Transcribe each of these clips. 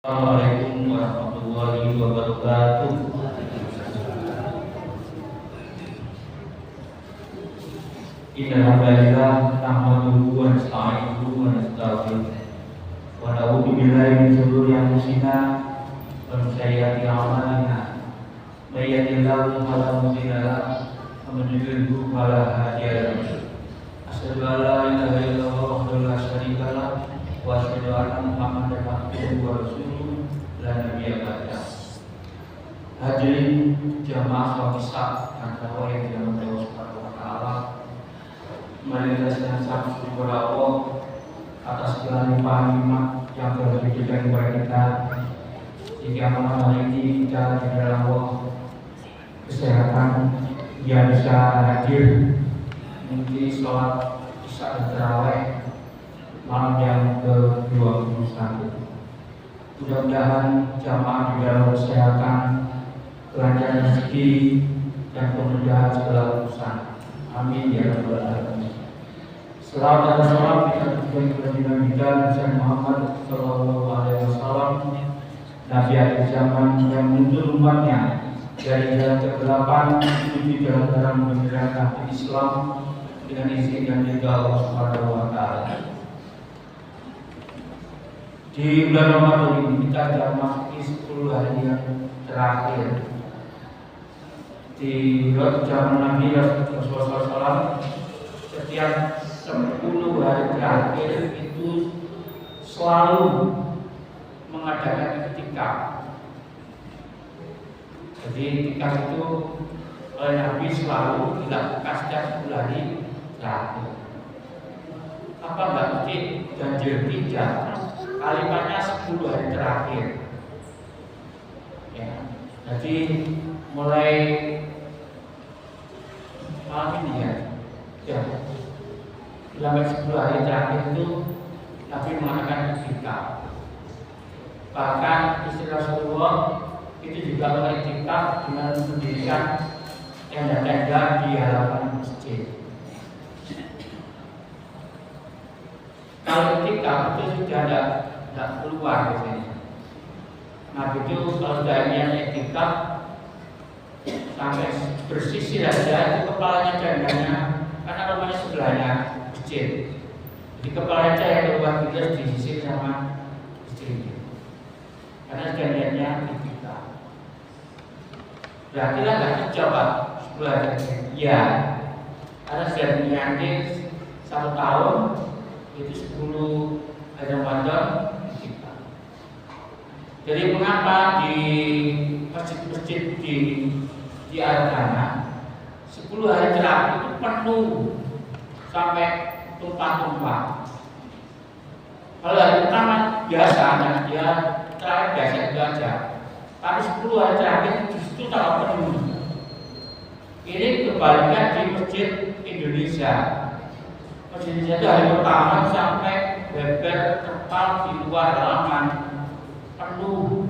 Assalamualaikum warahmatullahi wabarakatuh. Innal hamdalillah nahmaduhu wa nasta'inuhu wa nastaghfiruh wa na'udzu billahi min shururi anfusina wa min sayyiati a'malina. May yahdihillahu fala mudilla lahu wa man yudlil fala hadiya lahu. Asyhadu an la ilaha illallah wahdahu la syarika lahu wa asyhadu anna Muhammadan abduhu wa rasuluh la nabiyya ba'dah. Hadirin jamaah sholat Isya yang terawih di dalam Allah Subhanahu wa taala. Marilah dengan sangat syukur Allah atas segala limpahan nikmat yang telah diberikan kepada kita. Jika malam hari ini kita di dalam Allah kesehatan yang bisa hadir mengikuti sholat Isya dan terawih malam yang ke-21. Mudah-mudahan jamaah di dalam kesehatan, kelancaran rezeki dan kemudahan segala urusan. Amin ya rabbal alamin. Selawat dan salam kita tujukan kepada Nabi kita Muhammad sallallahu alaihi wasallam, Nabi akhir zaman yang menuntun umatnya dari jalan kegelapan menuju jalan membenarkan Islam dengan izin dan ridha Allah Subhanahu wa taala. Di bulan Ramadan ini kita sudah memasuki 10 hari yang terakhir. Di zaman Nabi Rasulullah SAW, setiap 10 hari terakhir itu selalu mengadakan iktikaf. Jadi iktikaf itu oleh Nabi selalu dilakukan setiap 10 hari terakhir. Apa enggak mesti ganjil tidak? Kalimatnya 10 hari terakhir ya. Jadi mulai malam ini ya sampai 10 hari terakhir itu Nabi mengatakan iktikaf. Bahkan istri Rasulullah itu juga mengiktikaf dengan mendirikan tenda-tenda di halaman masjid. Kalau iktikaf itu sudah tidak keluar biasanya. Nabi itu kalau sudah niat iktikaf sampai bersisir saja itu kepalanya tendanya, karena rumahnya sebelahnya masjid. Jadi kepalanya yang keluar itu harus disisir sama istrinya. Karena sudah niatnya iktikaf. Berarti lah nggak coba 10 hari. Ya, karena sudah niatnya 1 tahun. Itu 10 hari Ramadan kita. Jadi mengapa di masjid-masjid di Argana 10 hari terakhir itu penuh sampai tumpah-tumpah. Kalau hari pertama biasa, dan dia terakhir biasa itu aja. Tapi 10 hari terakhir justru tak penuh. Ini kebalikan di masjid Indonesia. Masjid itu hari pertama sampai beber terpal di luar halaman penuh.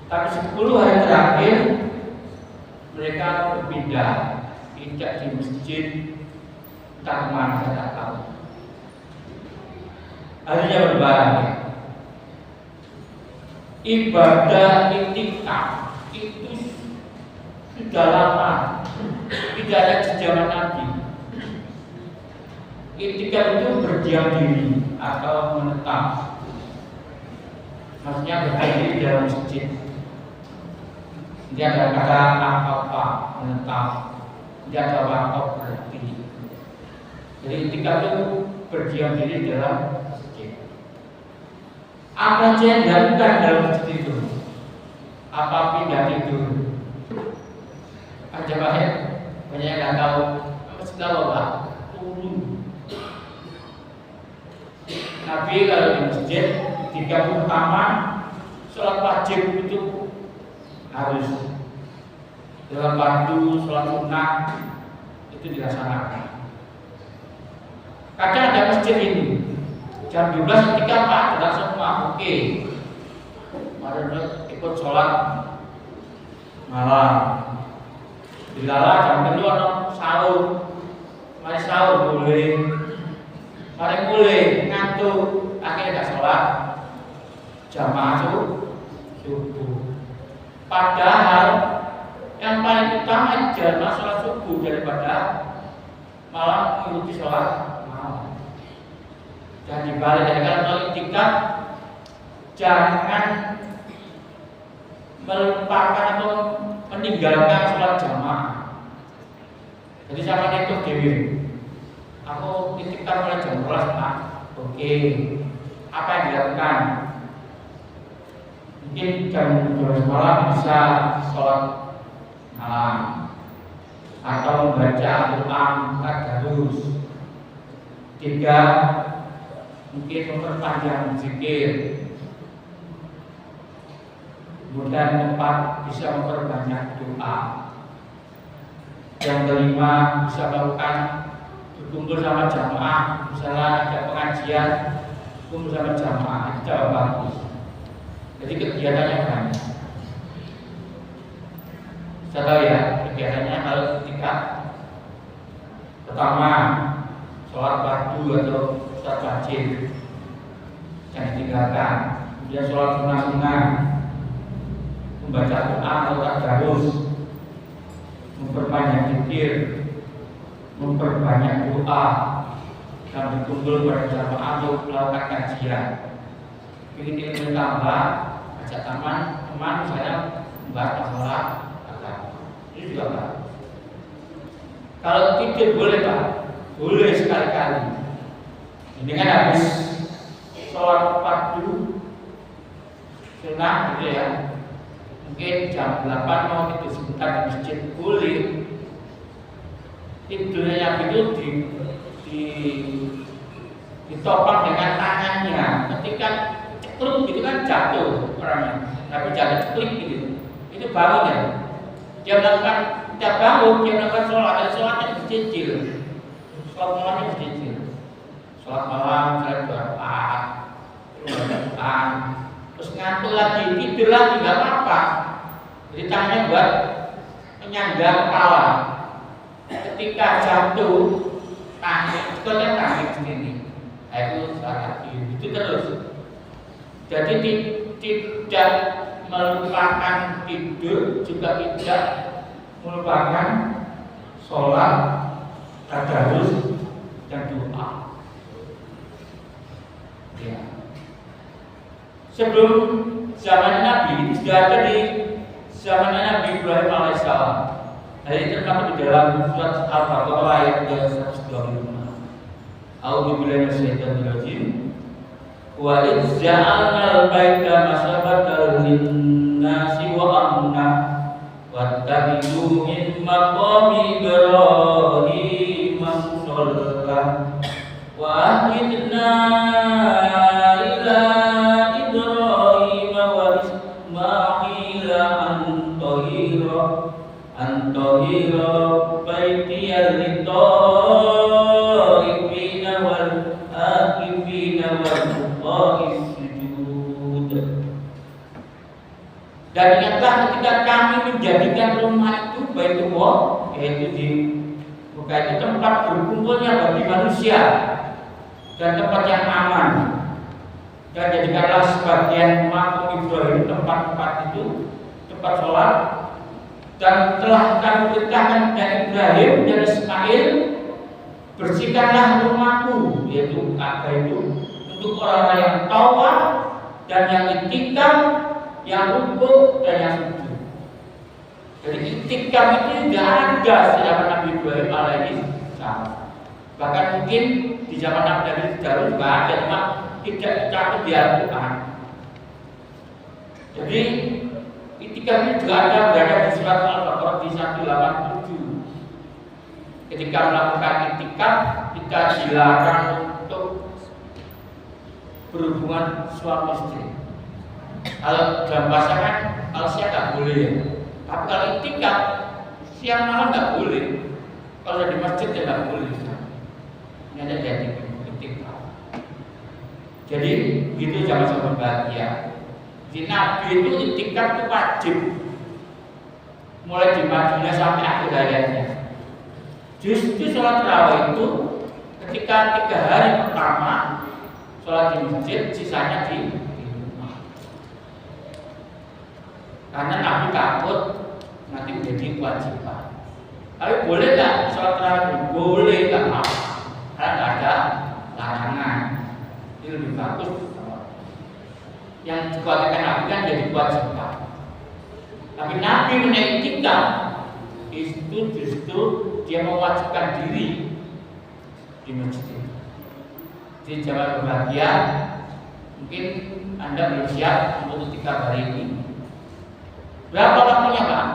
Tapi 10 hari terakhir mereka berpindah, tidak di masjid, entah kemana saya tak tahu. Harinya berbarang. Ibadah iktikaf itu sudah lama, tidak ada di zaman Nabi. Iktikaf itu berdiam diri atau menetap. Maksudnya berdiri dalam masjid. Dia ada kata apa menetap. Dia ada wakaf berhenti. Jadi iktikaf itu berdiam diri dalam masjid. Apa saja yang dilakukan dalam masjid itu? Apa pindah tidur? Aja banyak yang nggak tahu. Masjid Allah turun. Nabi kalau di masjid 3 pertama sholat wajib itu harus dalam waktu sholat sunnah itu dilaksanakan. Kadang ada masjid ini jam 12 ketika Pak adalah semua oke. Mari ikut sholat malam. Dilala jam 7 ada sahur. Mari sahur boleh. Mari mulai ngantuk akhirnya gak sholat. jamaah subuh. Padahal yang paling utama jamaah sholat subuh daripada malam mengikuti sholat malam. Dan dibalik dari kalau iktikaf, jangan melupakan atau meninggalkan sholat jamaah. Jadi sama itu dewi. Aku iktikaf mulai jam 12 Pak. Oke. Apa yang dilakukan? Mungkin jam 12 malam bisa sholat malam atau membaca Al-Quran tadarus. 3, mungkin memperpanjang zikir. Kemudian 4, bisa memperbanyak doa. Yang kelima, bisa melakukan berkumpul sama jamaah. Misalnya ada pengajian, kumpul sama jamaah, itu bagus. Jadi kegiatannya banyak. Saya tahu ya, kegiatannya kalau ketika pertama sholat fardu atau sholat wajib yang ditinggalkan, kemudian sholat sunnah, membaca Quran atau tadarus, memperbanyak zikir, memperbanyak doa, dan berkumpul pada jamaah untuk melakukan kajian. Ingin ilmu tambah, ajak teman misalnya membahas masalah agama. Ini juga Pak. Kalau tidak boleh Pak, boleh sekali-kali. Ini kan habis sholat fardu sunnah gitu ya. Mungkin jam 8 mau tidur sebentar di masjid, boleh. Tidurnya yang itu ditopang dengan tangannya. Ketika cekluk gitu kan jatuh orangnya, tapi jangan klik gitu. Itu bangun ya. Dia melakukan, dia bangun, dia melakukan sholat, dan sholatnya bercicil. Sholat malamnya bercicil. Sholat malam, sholat berdoa, terus ngantuk lagi, tidur lagi, nggak apa-apa. Jadi tangannya buat menyangga kepala. Ketika jatuh, tangan, itu kan tangan sendiri. Nah, itu salah, itu terus. Jadi tidak melupakan tidur, juga tidak melupakan sholat, tadarus, dan doa. Ya. Sebelum zaman Nabi, sudah ada di zaman Nabi Ibrahim alaihissalam. Nah, ini terdapat di dalam surat Al-Baqarah ayat 125. A'udzubillahi minasyaitonir rajim. Wa idz ja'alnal baita masabatan lin-nasi wa amna wattakhidhu min maqami Ibrahim musalla wa ahidna ila Ibrahim wa Ismail antahira baitiyal litaifina wal akifina wal dan ingatlah ketika kami menjadikan rumah itu Baitullah, yaitu di bukan itu tempat berkumpulnya bagi manusia dan tempat yang aman, dan jadikanlah sebagian makam Ibrahim tempat-tempat itu tempat sholat, dan telah kami perintahkan kepada Ibrahim dan Ismail, bersihkanlah rumahku, yaitu Ka'bah itu, untuk orang-orang yang tawaf dan yang iktikaf, yang rukuk dan yang sujud. Jadi iktikaf itu tidak ada di zaman Nabi Ibrahim alaihissalam. Bahkan mungkin di zaman Nabi Dawud juga ada, cuma tidak dicatat di Al-Quran. Jadi iktikaf ini juga ada berada di surat Al-Baqarah di 187. Ketika melakukan iktikaf, kita dilarang untuk berhubungan suami istri. Kalau dalam pasangan, kalau siang nggak boleh ya. Tapi kalau iktikaf, siang malam nggak boleh. Kalau di masjid ya nggak boleh. Ini ada jadi iktikaf. Jadi itu jangan sampai bahagia. Di Nabi itu iktikaf itu wajib. Mulai di Madinah sampai akhir hayatnya. Justru sholat tarawih itu ketika 3 hari pertama sholat di masjid, sisanya di rumah. Karena Nabi takut nanti menjadi kewajiban. Tapi boleh nggak sholat tarawih? Boleh, nggak apa-apa. Karena nggak ada larangan. Ini lebih bagus. Yang dikhawatirkan Nabi kan jadi kewajiban. Tapi Nabi menikah itu justru dia mewajibkan diri di masjid. Di zaman berbahagia, mungkin Anda belum siap untuk ketika hari ini. Berapa waktunya Pak?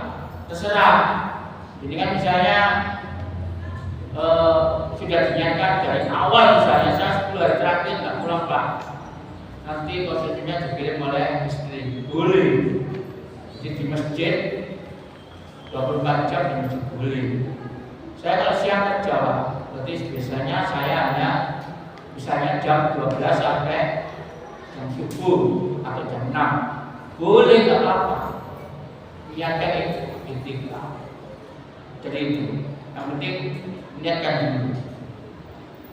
Terserah. Ini kan misalnya sudah dinyatakan dari awal, misalnya saya 10 hari terakhir nggak pulang Pak. Nanti konsumsinya dikirim oleh istri. Boleh. Jadi di masjid 24 jam di masjid boleh. Saya kalau siang kerja Pak, berarti biasanya saya hanya misalnya jam 12 sampai jam subuh atau jam 6. Boleh, nggak apa-apa. Niatkan itu intikaf. Jadi itu yang penting niatkan dulu.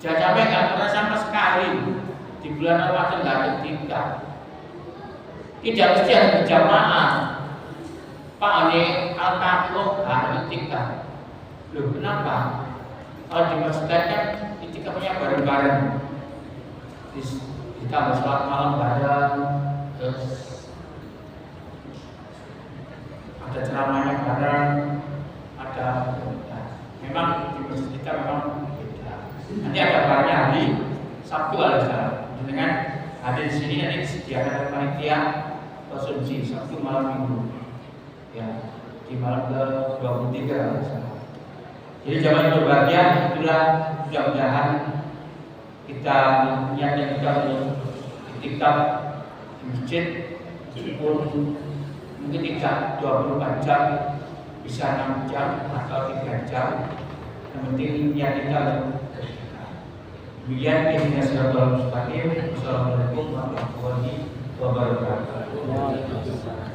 Jangan sampai nggak pernah sama sekali di bulan Ramadan nggak intikaf. Tidak mesti harus berjamaah. Pak ini al-taqwa harus intikaf. Loh kenapa? Kalau di masjid kan intikafnya bareng-bareng. Ditambah sholat malam bareng, terus ada ceramahnya bareng, ada memang di masjid kita memang beda. Nanti ada barangnya hari Sabtu ada dengan hadir di sini nanti disediakan oleh panitia konsumsi Sabtu malam Minggu, ya di malam ke-23 Jadi zaman berbahagia itulah mudah-mudahan kita niatkan kita untuk itikaf di masjid meskipun mungkin tidak 24 jam, bisa 6 jam atau 3 jam. Yang penting niat kita untuk demikian. Ini Assalamualaikum warahmatullahi wabarakatuh.